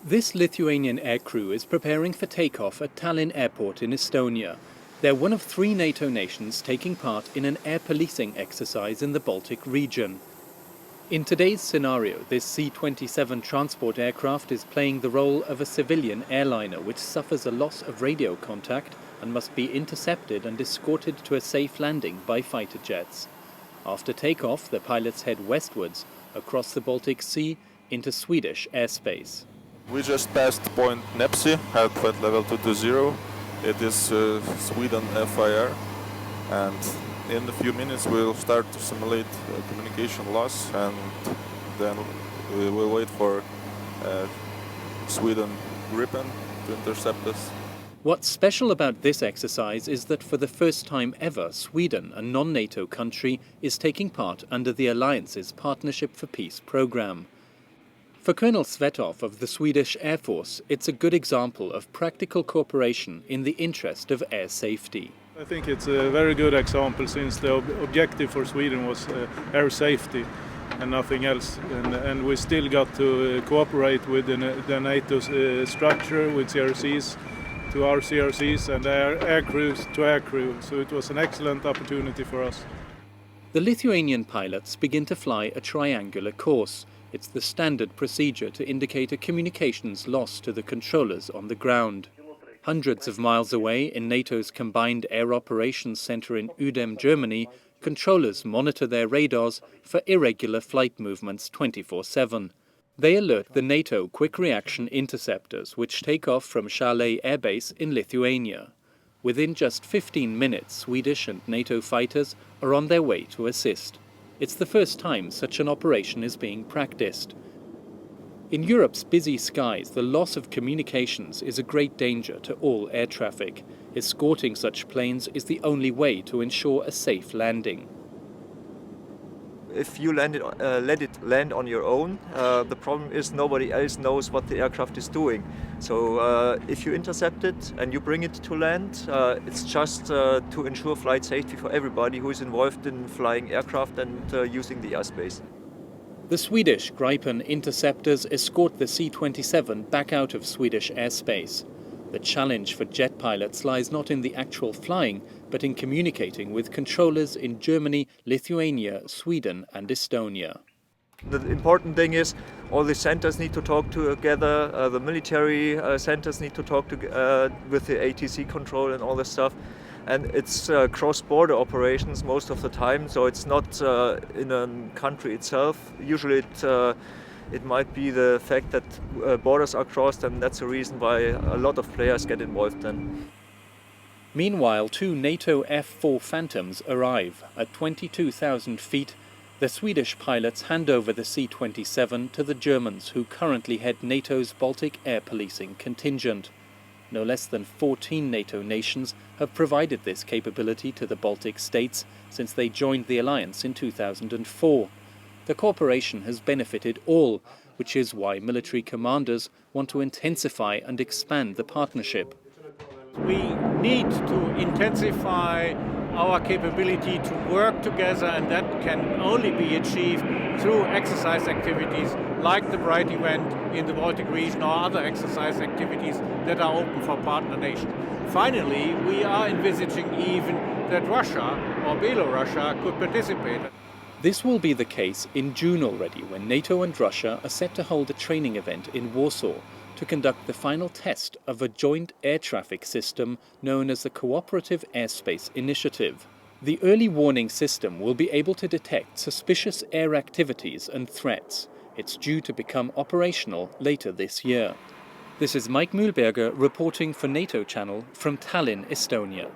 This Lithuanian aircrew is preparing for takeoff at Tallinn airport in Estonia. They're one of 3 NATO nations taking part in an air policing exercise in the Baltic region. In today's scenario, this C-27 transport aircraft is playing the role of a civilian airliner which suffers a loss of radio contact and must be intercepted and escorted to a safe landing by fighter jets. After takeoff, the pilots head westwards across the Baltic Sea into Swedish airspace. We just passed point Nepsi at flight level 220. It is Sweden FIR, and in a few minutes we'll start to simulate communication loss, and then we will wait for Sweden Rupert to intercept us. What's special about this exercise is that for the first time ever, Sweden, a non-NATO country, is taking part under the Alliance's Partnership for Peace programme. For Colonel Svetoft of the Swedish Air Force, it's a good example of practical cooperation in the interest of air safety. I think it's a very good example, since the objective for Sweden was air safety and nothing else. And we still got to cooperate with the NATO structure, with CRCs to our CRCs and air crews to air crew. So it was an excellent opportunity for us. The Lithuanian pilots begin to fly a triangular course. It's the standard procedure to indicate a communications loss to the controllers on the ground. Hundreds of miles away, in NATO's Combined Air Operations Center in Udem, Germany, controllers monitor their radars for irregular flight movements 24/7. They alert the NATO Quick Reaction Interceptors, which take off from Šiauliai Air Base in Lithuania. Within just 15 minutes, Swedish and NATO fighters are on their way to assist. It's the first time such an operation is being practiced. In Europe's busy skies, the loss of communications is a great danger to all air traffic. Escorting such planes is the only way to ensure a safe landing. If you let it land on your own, the problem is nobody else knows what the aircraft is doing. So if you intercept it and you bring it to land, it's just to ensure flight safety for everybody who is involved in flying aircraft and using the airspace. The Swedish Gripen interceptors escort the C-27 back out of Swedish airspace. The challenge for jet pilots lies not in the actual flying, but in communicating with controllers in Germany, Lithuania, Sweden and Estonia. The important thing is all the centers need to talk together, the military centers need to talk with the ATC control and all this stuff. And it's cross-border operations most of the time, so it's not in a country itself. Usually it might be the fact that borders are crossed, and that's the reason why a lot of players get involved then. Meanwhile, 2 NATO F-4 Phantoms arrive. At 22,000 feet, the Swedish pilots hand over the C-27 to the Germans, who currently head NATO's Baltic air policing contingent. No less than 14 NATO nations have provided this capability to the Baltic states since they joined the alliance in 2004. The cooperation has benefited all, which is why military commanders want to intensify and expand the partnership. We need to intensify our capability to work together, and that can only be achieved through exercise activities like the Bright event in the Baltic region or other exercise activities that are open for partner nations. Finally, we are envisaging even that Russia or Belarus could participate. This will be the case in June already, when NATO and Russia are set to hold a training event in Warsaw to conduct the final test of a joint air traffic system known as the Cooperative Airspace Initiative. The early warning system will be able to detect suspicious air activities and threats. It's due to become operational later this year. This is Mike Mühlberger reporting for NATO Channel from Tallinn, Estonia.